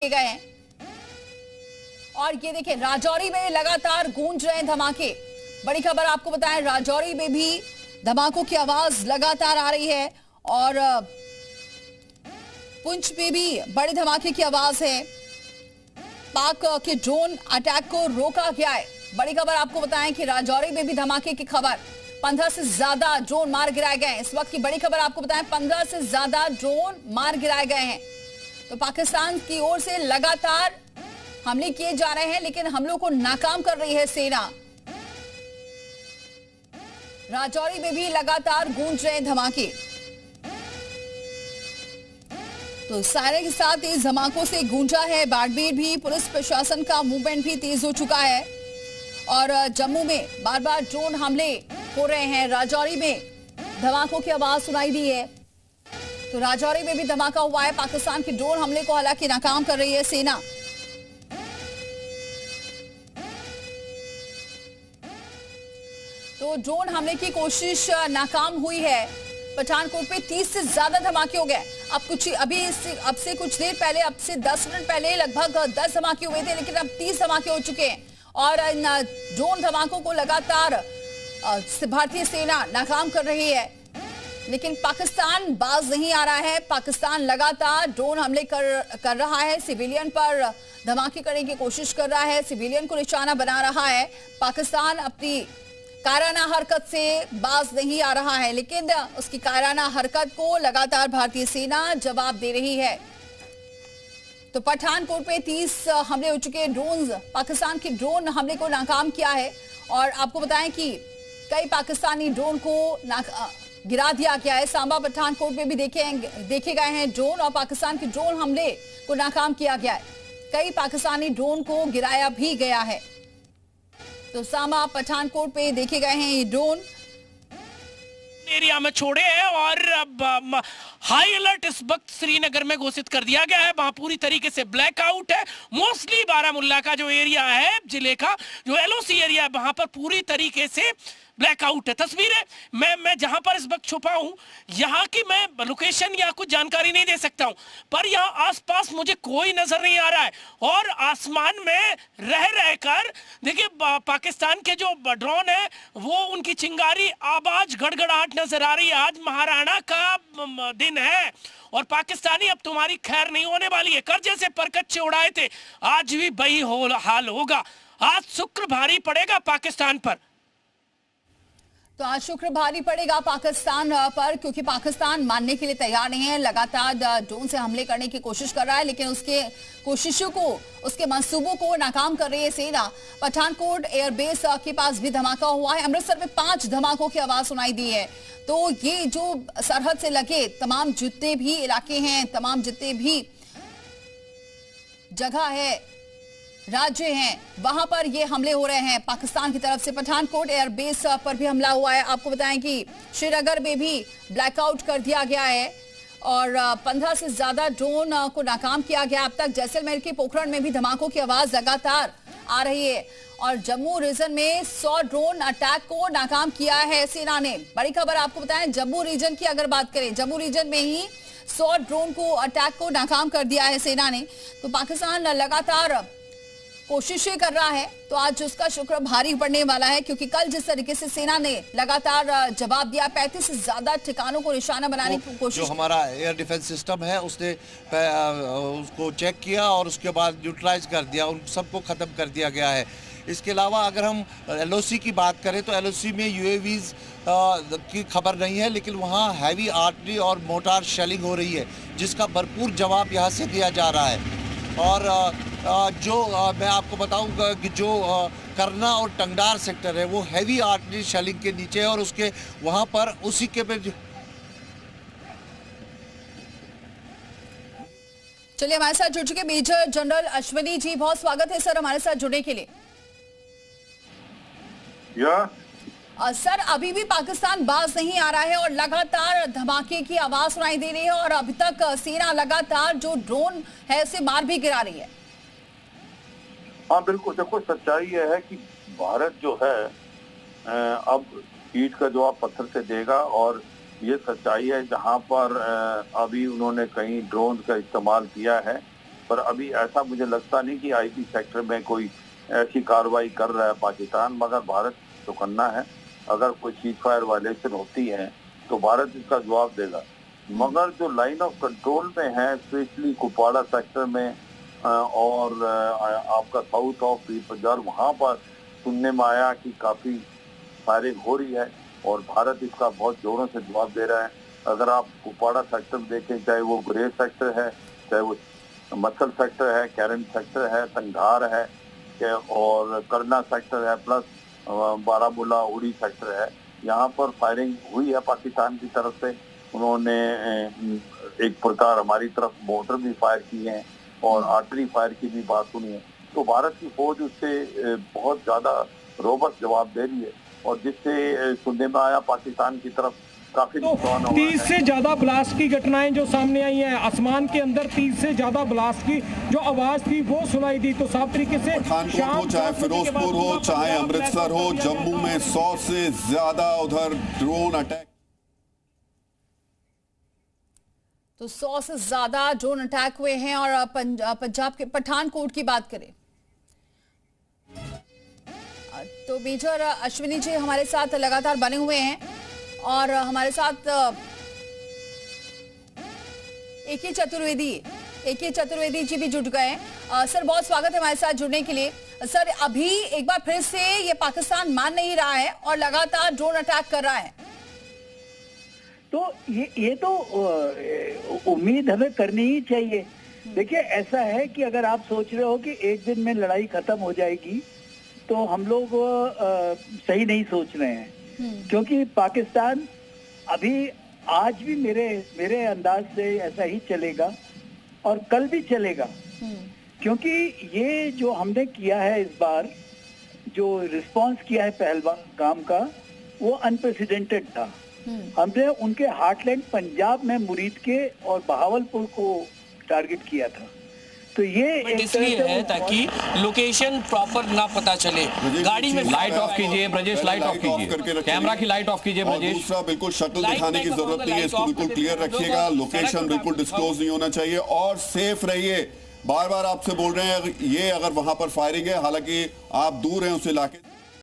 गए हैं। और ये देखिए राजौरी में लगातार गूंज रहे हैं धमाके। बड़ी खबर आपको बताएं, राजौरी में भी धमाकों की आवाज लगातार आ रही है और पुंछ में भी बड़े धमाके की आवाज है। पाक के ड्रोन अटैक को रोका गया है। बड़ी खबर आपको बताएं कि राजौरी में भी धमाके की खबर। 15 से ज्यादा ड्रोन मार गिराए गए हैं। इस वक्त की बड़ी खबर आपको बताएं, 15 से ज्यादा ड्रोन मार गिराए गए हैं। तो पाकिस्तान की ओर से लगातार हमले किए जा रहे हैं, लेकिन हमलों को नाकाम कर रही है सेना। राजौरी में भी लगातार गूंज रहे धमाके। तो सारे के साथ तेज धमाकों से गूंजा है बाड़मेर भी। पुलिस प्रशासन का मूवमेंट भी तेज हो चुका है और जम्मू में बार बार ड्रोन हमले हो रहे हैं। राजौरी में धमाकों की आवाज सुनाई दी है। तो राजौरी में भी धमाका हुआ है। पाकिस्तान के ड्रोन हमले को हालांकि नाकाम कर रही है सेना। तो ड्रोन हमले की कोशिश नाकाम हुई है। पठानकोट में 30 से ज्यादा धमाके हो गए। अब से कुछ देर पहले, अब से 10 मिनट पहले लगभग 10 धमाके हुए थे, लेकिन अब 30 धमाके हो चुके हैं। और इन ड्रोन धमाकों को लगातार भारतीय सेना नाकाम कर रही है, लेकिन पाकिस्तान बाज नहीं आ रहा है। पाकिस्तान लगातार ड्रोन हमले कर रहा है। सिविलियन पर धमाके करने की कोशिश कर रहा है, सिविलियन को निशाना बना रहा है। पाकिस्तान अपनी कायराना हरकत से बाज नहीं आ रहा है, लेकिन उसकी कायराना हरकत को लगातार भारतीय सेना जवाब दे रही है। तो पठानकोट में 30 हमले हो चुके हैं। पाकिस्तान के ड्रोन हमले को नाकाम किया है। और आपको बताएं कि कई पाकिस्तानी ड्रोन को गिरा दिया गया है। सांबा पठानकोट में भी देखे गए हैं ड्रोन, और पाकिस्तान के ड्रोन हमले को नाकाम किया गया है। कई पाकिस्तानी ड्रोन को गिराया भी गया है। तो सांबा पठानकोट पे देखे गए हैं ये ड्रोन। एरिया में छोड़े हैं और अब हाई अलर्ट इस वक्त श्रीनगर में घोषित कर दिया गया है। वहां पूरी तरीके से ब्लैकआउट है। मोस्टली बारामुल्ला का जो एरिया है, जिले का जो एलओसी एरिया है, वहां पर पूरी तरीके से ब्लैकआउट है। तस्वीरें मैं जहां पर इस वक्त छुपा हूं, यहाँ की मैं लोकेशन या कुछ जानकारी नहीं दे सकता हूं, पर यहाँ आसपास मुझे कोई नजर नहीं आ रहा है। और आसमान में रहकर देखिए पाकिस्तान के जो ड्रोन है वो उनकी चिंगारी आवाज गड़गड़ाहट नजर आ रही है। आज महाराणा का दिन है और पाकिस्तानी अब तुम्हारी खैर नहीं होने वाली है। कर्जे से परकच्चे उड़ाए थे, आज भी वही हाल होगा। आज शुक्र भारी पड़ेगा पाकिस्तान पर। तो आज शुक्र भारी पड़ेगा पाकिस्तान पर, क्योंकि पाकिस्तान मानने के लिए तैयार नहीं है। लगातार ड्रोन से हमले करने की कोशिश कर रहा है, लेकिन उसके कोशिशों को, उसके मंसूबों को नाकाम कर रही है सेना। पठानकोट एयरबेस के पास भी धमाका हुआ है। अमृतसर में 5 धमाकों की आवाज सुनाई दी है। तो ये जो सरहद से लगे तमाम जितने भी इलाके हैं, तमाम जितने भी जगह है, राज्य हैं, वहां पर ये हमले हो रहे हैं पाकिस्तान की तरफ से। पठानकोट एयरबेस पर भी हमला हुआ है। आपको बताएं कि श्रीनगर में भी ब्लैकआउट कर दिया गया है और 15 से ज्यादा ड्रोन को नाकाम किया गया अब तक। जैसलमेर के पोखरण में भी धमाकों की आवाज लगातार आ रही है। और जम्मू रीजन में 100 ड्रोन अटैक को नाकाम किया है सेना ने। बड़ी खबर आपको बताएं, जम्मू रीजन की अगर बात करें, जम्मू रीजन में ही 100 ड्रोन को अटैक को नाकाम कर दिया है सेना ने। तो पाकिस्तान लगातार कोशिशें कर रहा है, तो आज उसका शुक्र भारी पड़ने वाला है, क्योंकि कल जिस तरीके से सेना ने लगातार जवाब दिया, 35 से ज्यादा ठिकानों को निशाना बनाने की कोशिश। जो हमारा एयर डिफेंस सिस्टम है उसने उसको चेक किया और उसके बाद न्यूट्रलाइज कर दिया, उन सबको खत्म कर दिया गया है। इसके अलावा अगर हम एलओसी की बात करें तो एलओसी में यूएवीज की खबर नहीं है, लेकिन वहाँ हैवी आर्टिलरी और मोटार शेलिंग हो रही है, जिसका भरपूर जवाब यहाँ से दिया जा रहा है। और मैं आपको बताऊंगा कि जो करना और टंगडार सेक्टर है वो हैवी आर्टिलरी शेलिंग के नीचे है और उसके वहां पर उसी के पे। चलिए हमारे साथ जुड़ चुके मेजर जनरल अश्विनी जी, बहुत स्वागत है सर हमारे साथ जुड़ने के लिए। सर अभी भी पाकिस्तान बाज नहीं आ रहा है और लगातार धमाके की आवाज सुनाई दे रही है और अभी तक सेना लगातार जो ड्रोन है उसे मार भी गिरा रही है। हाँ बिल्कुल, देखो सच्चाई यह है कि भारत जो है अब ईंट का जवाब पत्थर से देगा। और ये सच्चाई है जहां पर अभी उन्होंने कई ड्रोन का इस्तेमाल किया है पर अभी ऐसा मुझे लगता नहीं कि आईटी सेक्टर में कोई ऐसी कार्रवाई कर रहा है पाकिस्तान, मगर भारत चौकन्ना है। अगर कोई सीज फायर वायलेशन होती है तो भारत इसका जवाब देगा। मगर जो लाइन ऑफ कंट्रोल में है, स्पेशली कुपवाड़ा सेक्टर में और आपका साउथ ऑफ पंजाब, वहाँ पर सुनने में आया कि काफ़ी फायरिंग हो रही है और भारत इसका बहुत जोरों से जवाब दे रहा है। अगर आप कुपवाड़ा सेक्टर में देखें, चाहे वो गुरेज सेक्टर है, चाहे वो मसल सेक्टर है, कैरन सेक्टर है, संघार है और करना सेक्टर है, प्लस बारामूला उड़ी सेक्टर है, यहाँ पर फायरिंग हुई है पाकिस्तान की तरफ से। उन्होंने एक प्रकार हमारी तरफ मोटर भी फायर किए हैं और आर्टरी फायर की भी बात सुनी है। तो भारत की फौज उससे बहुत ज्यादा रोबस्ट जवाब दे रही है और जिससे सुनने में आया पाकिस्तान की तरफ काफी नुकसान हुआ है। 30 से ज्यादा ब्लास्ट की घटनाएं जो सामने आई हैं, आसमान के अंदर 30 से ज्यादा ब्लास्ट की जो आवाज थी वो सुनाई दी। तो साफ तरीके से पठानकोट हो, चाहे फिरोजपुर हो, चाहे अमृतसर हो, जम्मू में 100 से ज्यादा उधर ड्रोन अटैक। तो 100 से ज्यादा ड्रोन अटैक हुए हैं। और पंजाब के पठानकोट की बात करें तो मेजर अश्विनी जी हमारे साथ लगातार बने हुए हैं और हमारे साथ ए.के. चतुर्वेदी जी भी जुट गए हैं। सर, बहुत स्वागत है हमारे साथ जुड़ने के लिए। सर, अभी एक बार फिर से ये पाकिस्तान मान नहीं रहा है और लगातार ड्रोन अटैक कर रहा है। तो ये तो उम्मीद हमें करनी ही चाहिए। देखिए, ऐसा है कि अगर आप सोच रहे हो कि एक दिन में लड़ाई खत्म हो जाएगी तो हम लोग सही नहीं सोच रहे हैं, क्योंकि पाकिस्तान अभी आज भी मेरे अंदाज से ऐसा ही चलेगा और कल भी चलेगा, क्योंकि ये जो हमने किया है इस बार, जो रिस्पांस किया है पहलगाम का, वो अनप्रेसिडेंटेड था। हमने उनके हार्टलैंड पंजाब में मुरीद के और बहावलपुर को टारगेट किया था। तो ये इसलिए है ताकि लोकेशन प्रॉपर ना पता चले। गाड़ी में लाइट ऑफ कीजिए ब्रजेश, लाइट ऑफ कीजिए, कैमरा की लाइट ऑफ कीजिए ब्रजेश। दूसरा, बिल्कुल शक्ल दिखाने की जरूरत नहीं है, इसको बिल्कुल क्लियर रखिएगा। लोकेशन बिल्कुल डिस्क्लोज नहीं होना चाहिए और सेफ रहिए। बार बार आपसे बोल रहे हैं, ये अगर वहां पर फायरिंग है, हालांकि आप दूर हैं उस इलाके